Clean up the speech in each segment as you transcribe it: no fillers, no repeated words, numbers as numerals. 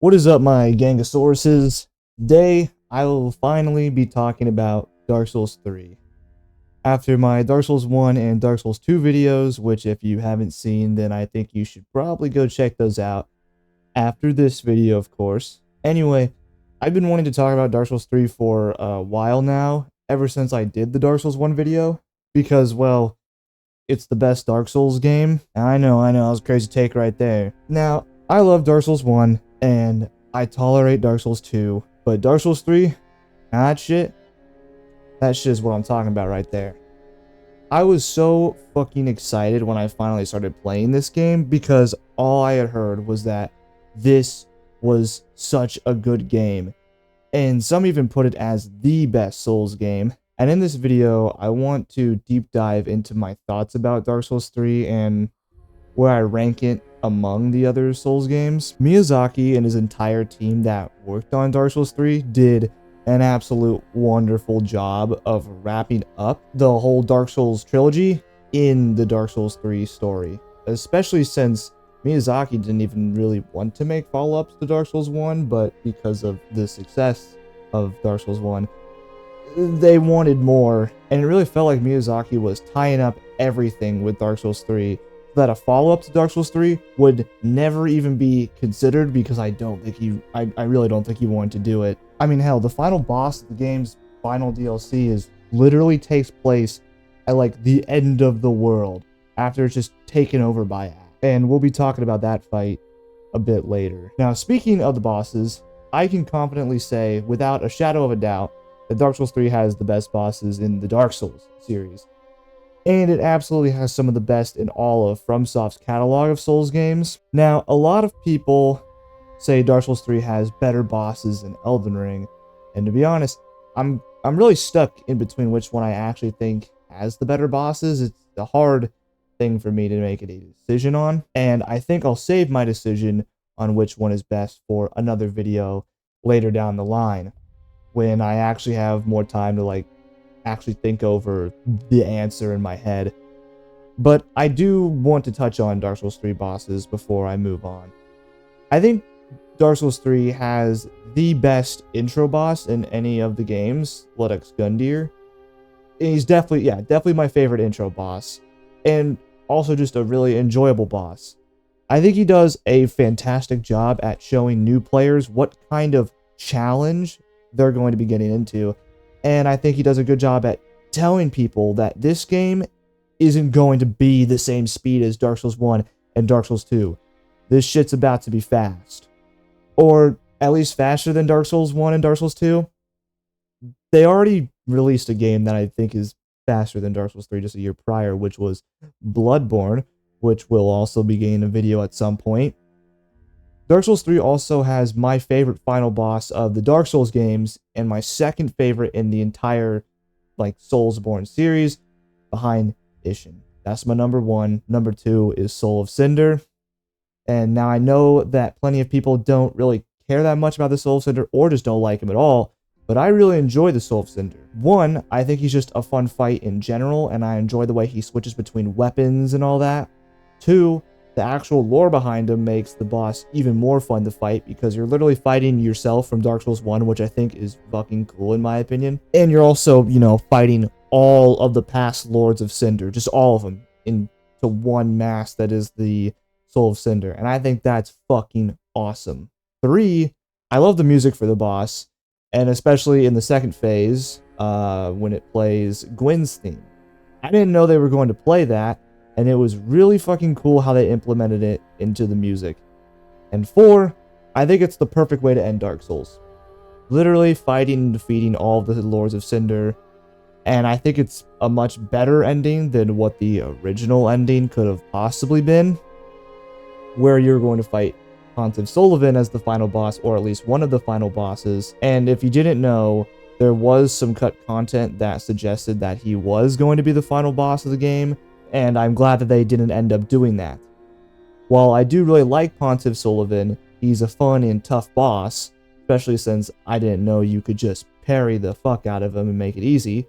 What is up, my Gangosauruses? Today, I will finally be talking about Dark Souls 3. After my Dark Souls 1 and Dark Souls 2 videos, which if you haven't seen, then I think you should probably go check those out after this video, of course. Anyway, I've been wanting to talk about Dark Souls 3 for a while now, ever since I did the Dark Souls 1 video, because, well, it's the best Dark Souls game. I know, that was a crazy take right there. Now, I love Dark Souls 1, and I tolerate Dark Souls 2, but Dark Souls 3, that shit is what I'm talking about right there. I was so fucking excited when I finally started playing this game because all I had heard was that this was such a good game, and some even put it as the best Souls game. And in this video, I want to deep dive into my thoughts about Dark Souls 3 and where I rank it among the other Souls games. Miyazaki and his entire team that worked on Dark Souls 3 did an absolute wonderful job of wrapping up the whole Dark Souls trilogy in the Dark Souls 3 story, especially since Miyazaki didn't even really want to make follow-ups to Dark Souls 1, but because of the success of Dark Souls 1, they wanted more, and it really felt like Miyazaki was tying up everything with Dark Souls 3 that a follow-up to Dark Souls 3 would never even be considered, because I really don't think he wanted to do it. I mean, hell, the final boss of the game's final DLC literally takes place at like the end of the world after it's just taken over by Ash. And we'll be talking about that fight a bit later. Now, speaking of the bosses, I can confidently say without a shadow of a doubt that Dark Souls 3 has the best bosses in the Dark Souls series. And it absolutely has some of the best in all of FromSoft's catalog of Souls games. Now, a lot of people say Dark Souls 3 has better bosses than Elden Ring, and to be honest, I'm really stuck in between which one I actually think has the better bosses. It's a hard thing for me to make a decision on, and I think I'll save my decision on which one is best for another video later down the line, when I actually have more time to actually think over the answer in my head. But I do want to touch on Dark Souls 3 bosses before I move on. I think Dark Souls 3 has the best intro boss in any of the games, Ludex Gundyr. He's definitely my favorite intro boss, and also just a really enjoyable boss. I think he does a fantastic job at showing new players what kind of challenge they're going to be getting into, and I think he does a good job at telling people that this game isn't going to be the same speed as Dark Souls 1 and Dark Souls 2. This shit's about to be fast. Or at least faster than Dark Souls 1 and Dark Souls 2. They already released a game that I think is faster than Dark Souls 3 just a year prior, which was Bloodborne, which will also be getting a video at some point. Dark Souls 3 also has my favorite final boss of the Dark Souls games, and my second favorite in the entire Soulsborne series, behind Ishin. That's my number one. Number two is Soul of Cinder. And now I know that plenty of people don't really care that much about the Soul of Cinder, or just don't like him at all, but I really enjoy the Soul of Cinder. One, I think he's just a fun fight in general, and I enjoy the way he switches between weapons and all that. Two, the actual lore behind him makes the boss even more fun to fight, because you're literally fighting yourself from Dark Souls 1, which I think is fucking cool in my opinion. And you're also, fighting all of the past Lords of Cinder, just all of them, into one mass that is the Soul of Cinder, and I think that's fucking awesome. Three, I love the music for the boss, and especially in the second phase, when it plays Gwyn's theme. I didn't know they were going to play that, and it was really fucking cool how they implemented it into the music. And four, I think it's the perfect way to end Dark Souls. Literally fighting and defeating all of the Lords of Cinder, and I think it's a much better ending than what the original ending could have possibly been, where you're going to fight Pontiff Sullivan as the final boss, or at least one of the final bosses. And if you didn't know, there was some cut content that suggested that he was going to be the final boss of the game, and I'm glad that they didn't end up doing that. While I do really like Pontiff Sullivan, he's a fun and tough boss, especially since I didn't know you could just parry the fuck out of him and make it easy.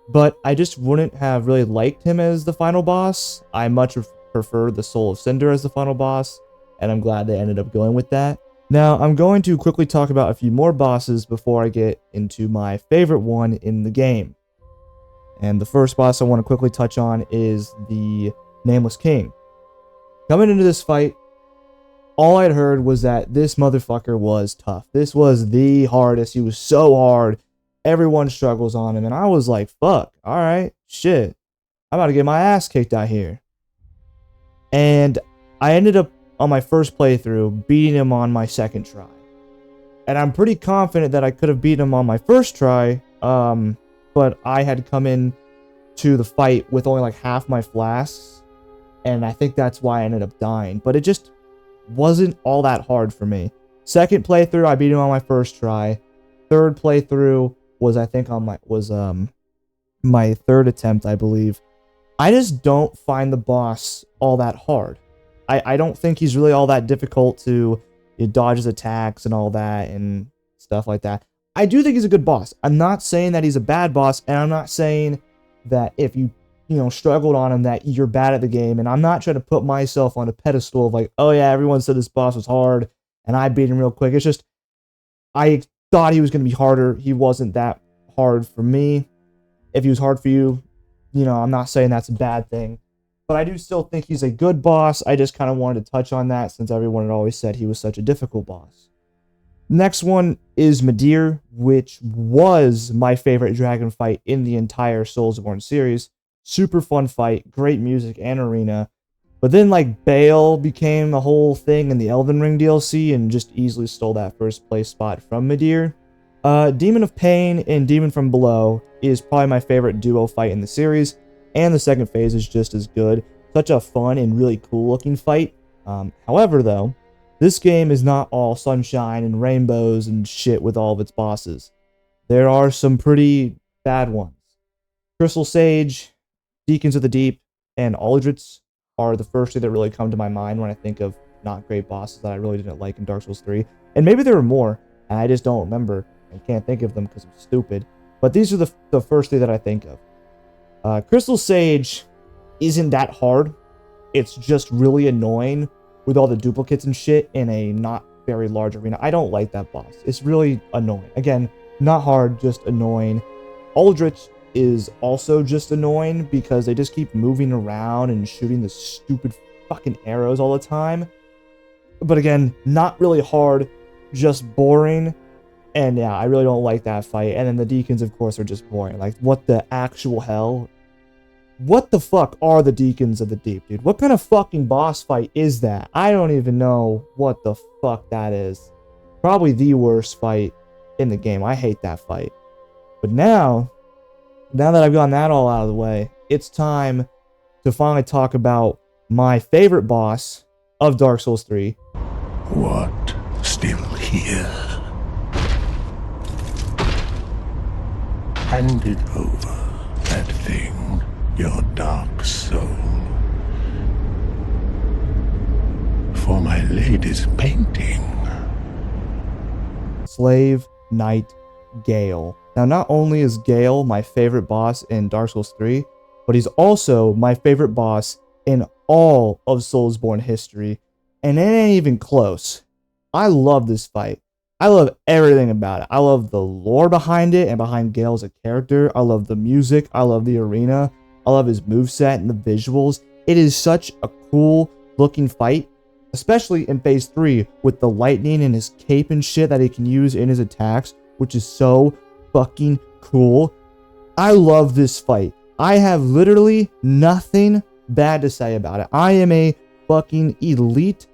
But I just wouldn't have really liked him as the final boss. I much prefer the Soul of Cinder as the final boss, and I'm glad they ended up going with that. Now, I'm going to quickly talk about a few more bosses before I get into my favorite one in the game. And the first boss I want to quickly touch on is the Nameless King. Coming into this fight, all I'd heard was that this motherfucker was tough. This was the hardest. He was so hard. Everyone struggles on him. And I was like, fuck, alright, shit. I'm about to get my ass kicked out here. And I ended up, on my first playthrough, beating him on my second try. And I'm pretty confident that I could have beaten him on my first try, but I had come in to the fight with only like half my flasks, and I think that's why I ended up dying. But it just wasn't all that hard for me. Second playthrough, I beat him on my first try. Third playthrough was, I think, on my third attempt, I believe. I just don't find the boss all that hard. I don't think he's really all that difficult to dodge his attacks and all that and stuff like that. I do think he's a good boss. I'm not saying that he's a bad boss, and I'm not saying that if you struggled on him that you're bad at the game, and I'm not trying to put myself on a pedestal of like, oh yeah, everyone said this boss was hard, and I beat him real quick. It's just, I thought he was going to be harder. He wasn't that hard for me. If he was hard for you, I'm not saying that's a bad thing. But I do still think he's a good boss. I just kind of wanted to touch on that since everyone had always said he was such a difficult boss. Next one is Midir, which was my favorite dragon fight in the entire Soulsborne series. Super fun fight, great music and arena. But then like Baal became a whole thing in the Elden Ring DLC and just easily stole that first place spot from Midir. Demon of Pain and Demon from Below is probably my favorite duo fight in the series. And the second phase is just as good. Such a fun and really cool looking fight. However, though, this game is not all sunshine and rainbows and shit with all of its bosses. There are some pretty bad ones. Crystal Sage, Deacons of the Deep, and Aldrich are the first two that really come to my mind when I think of not great bosses that I really didn't like in Dark Souls 3. And maybe there were more, and I just don't remember. I can't think of them because I'm stupid. But these are the first three that I think of. Crystal Sage isn't that hard. It's just really annoying with all the duplicates and shit in a not very large arena. I don't like that boss. It's really annoying. Again, not hard, just annoying. Aldrich is also just annoying because they just keep moving around and shooting the stupid fucking arrows all the time. But again, not really hard, just boring. And yeah, I really don't like that fight. And then the Deacons, of course, are just boring. Like, what the actual hell? What the fuck are the Deacons of the Deep, dude? What kind of fucking boss fight is that? I don't even know what the fuck that is. Probably the worst fight in the game. I hate that fight. But now that I've gotten that all out of the way, it's time to finally talk about my favorite boss of Dark Souls 3. What? Still here? Hand it over, that thing, your dark soul. For my lady's painting. Slave Knight Gale. Now, not only is Gale my favorite boss in Dark Souls 3, but he's also my favorite boss in all of Soulsborne history, and it ain't even close. I love this fight. I love everything about it. I love the lore behind it and behind Gale as a character. I love the music. I love the arena. I love his moveset and the visuals. It is such a cool looking fight, especially in phase 3 with the lightning and his cape and shit that he can use in his attacks, which is so fucking cool. I love this fight. I have literally nothing bad to say about it. I am a fucking elite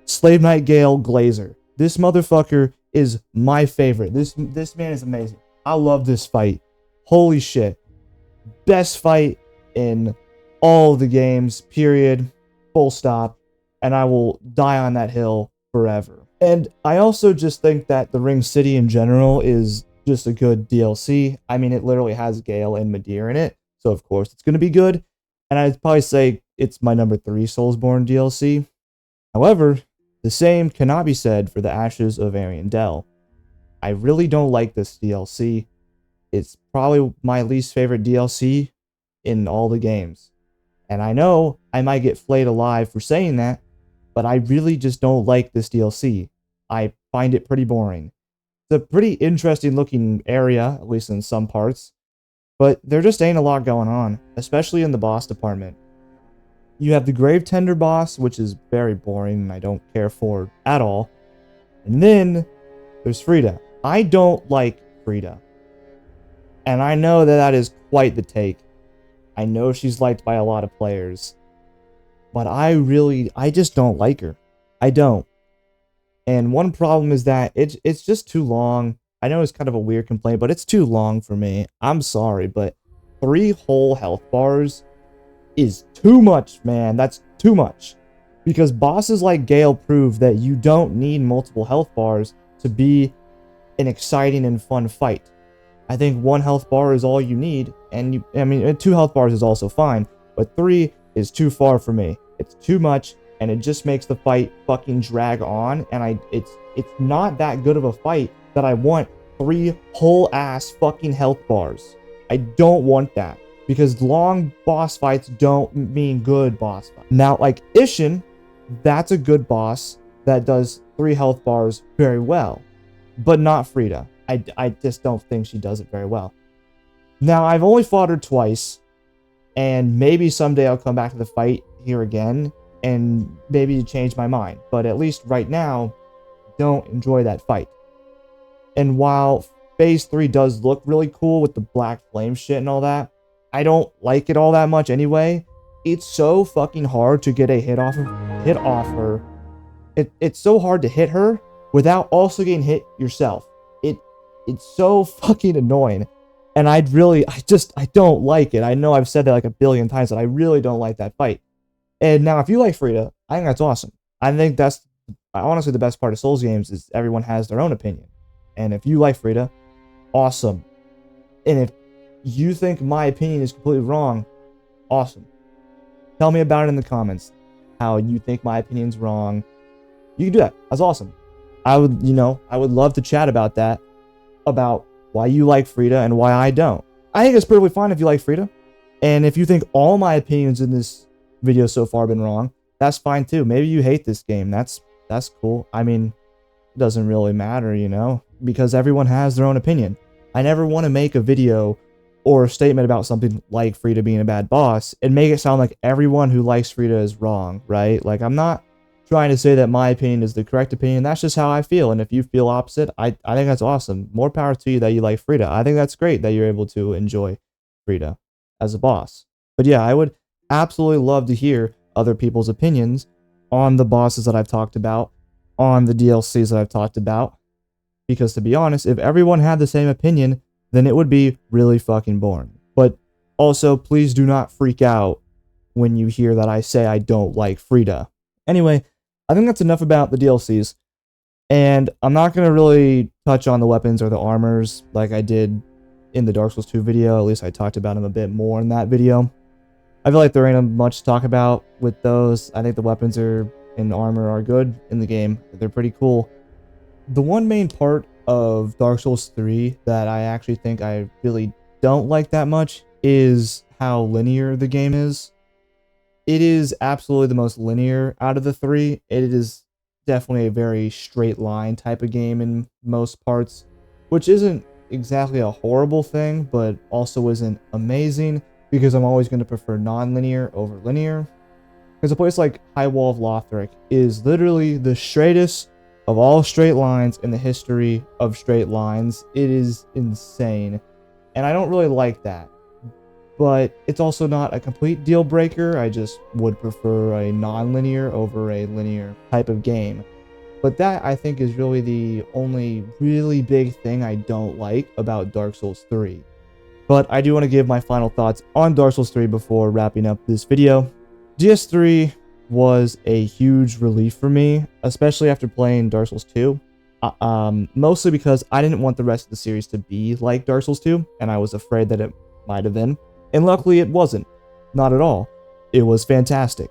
Slave Knight Gale glazer. This motherfucker is my favorite. This man is amazing. I love this fight. Holy shit. Best fight in all of the games, period. Full stop. And I will die on that hill forever. And I also just think that the Ring City in general is just a good DLC. I mean, it literally has Gale and Midir in it, so of course it's going to be good. And I'd probably say it's my number 3 Soulsborne DLC. However, the same cannot be said for the Ashes of Ariandel. I really don't like this DLC. It's probably my least favorite DLC in all the games. And I know I might get flayed alive for saying that, but I really just don't like this DLC. I find it pretty boring. It's a pretty interesting looking area, at least in some parts, but there just ain't a lot going on, especially in the boss department. You have the Grave Tender boss, which is very boring and I don't care for at all. And then there's Frida. I don't like Frida. And I know that that is quite the take. I know she's liked by a lot of players. But I just don't like her. I don't. And one problem is that it's just too long. I know it's kind of a weird complaint, but it's too long for me. I'm sorry, but 3 whole health bars is too much, man. That's too much. Because bosses like Gale prove that you don't need multiple health bars to be an exciting and fun fight. I think 1 health bar is all you need, and 2 health bars is also fine, but 3 is too far for me. It's too much, and it just makes the fight fucking drag on, and it's not that good of a fight that I want 3 whole ass fucking health bars. I don't want that, because long boss fights don't mean good boss fights. Now, like Ishin, that's a good boss that does 3 health bars very well, but not Frida. I just don't think she does it very well. Now, I've only fought her twice, and maybe someday I'll come back to the fight here again, and maybe change my mind. But at least right now, don't enjoy that fight. And while Phase 3 does look really cool with the black flame shit and all that, I don't like it all that much anyway. It's so fucking hard to get a hit off her. It's so hard to hit her without also getting hit yourself. It's so fucking annoying. And I don't like it. I know I've said that like a billion times, that I really don't like that fight. And now if you like Frida, I think that's awesome. I think that's honestly the best part of Souls games is everyone has their own opinion. And if you like Frida, awesome. And if you think my opinion is completely wrong, awesome. Tell me about it in the comments. How you think my opinion's wrong. You can do that. That's awesome. I would love to chat about that. About why you like Frida and why I don't. I think it's perfectly fine if you like Frida. And if you think all my opinions in this video so far have been wrong, that's fine too. Maybe you hate this game. That's cool. I mean, it doesn't really matter, because everyone has their own opinion. I never want to make a video or a statement about something like Frida being a bad boss and make it sound like everyone who likes Frida is wrong, right? Like, I'm not trying to say that my opinion is the correct opinion. That's just how I feel. And if you feel opposite, I think that's awesome. More power to you that you like Frida. I think that's great that you're able to enjoy Frida as a boss. But yeah, I would absolutely love to hear other people's opinions on the bosses that I've talked about, on the DLCs that I've talked about. Because to be honest, if everyone had the same opinion, then it would be really fucking boring. But also, please do not freak out when you hear that I say I don't like Frida. Anyway, I think that's enough about the DLCs, and I'm not going to really touch on the weapons or the armors like I did in the Dark Souls 2 video. At least I talked about them a bit more in that video. I feel like there ain't much to talk about with those. I think the weapons and armor are good in the game. They're pretty cool. The one main part of Dark Souls 3 that I actually think I really don't like that much is how linear the game is. It is absolutely the most linear out of the 3. It is definitely a very straight line type of game in most parts, which isn't exactly a horrible thing, but also isn't amazing, because I'm always going to prefer non-linear over linear. Because a place like High Wall of Lothric is literally the straightest of all straight lines in the history of straight lines. It is insane, and I don't really like that. But it's also not a complete deal breaker. I just would prefer a non-linear over a linear type of game. But that, I think, is really the only really big thing I don't like about Dark Souls 3. But I do want to give my final thoughts on Dark Souls 3 before wrapping up this video. DS3 was a huge relief for me, especially after playing Dark Souls 2. Mostly because I didn't want the rest of the series to be like Dark Souls 2, and I was afraid that it might have been. And luckily it wasn't. Not at all. It was fantastic.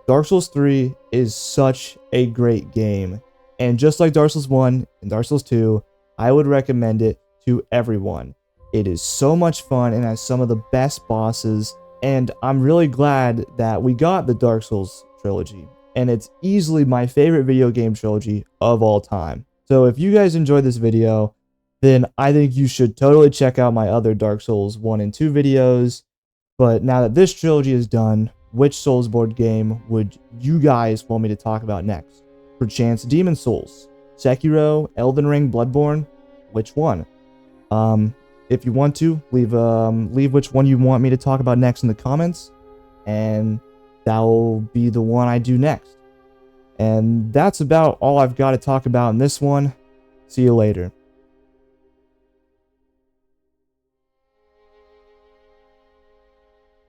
Dark Souls 3 is such a great game. And just like Dark Souls 1 and Dark Souls 2, I would recommend it to everyone. It is so much fun and has some of the best bosses. And I'm really glad that we got the Dark Souls trilogy. And it's easily my favorite video game trilogy of all time. So if you guys enjoyed this video, then I think you should totally check out my other Dark Souls 1 and 2 videos. But now that this trilogy is done, which Soulsborne game would you guys want me to talk about next? Perchance Demon Souls, Sekiro, Elden Ring, Bloodborne? Which one? If you want to, leave which one you want me to talk about next in the comments, and that will be the one I do next. And that's about all I've got to talk about in this one. See you later.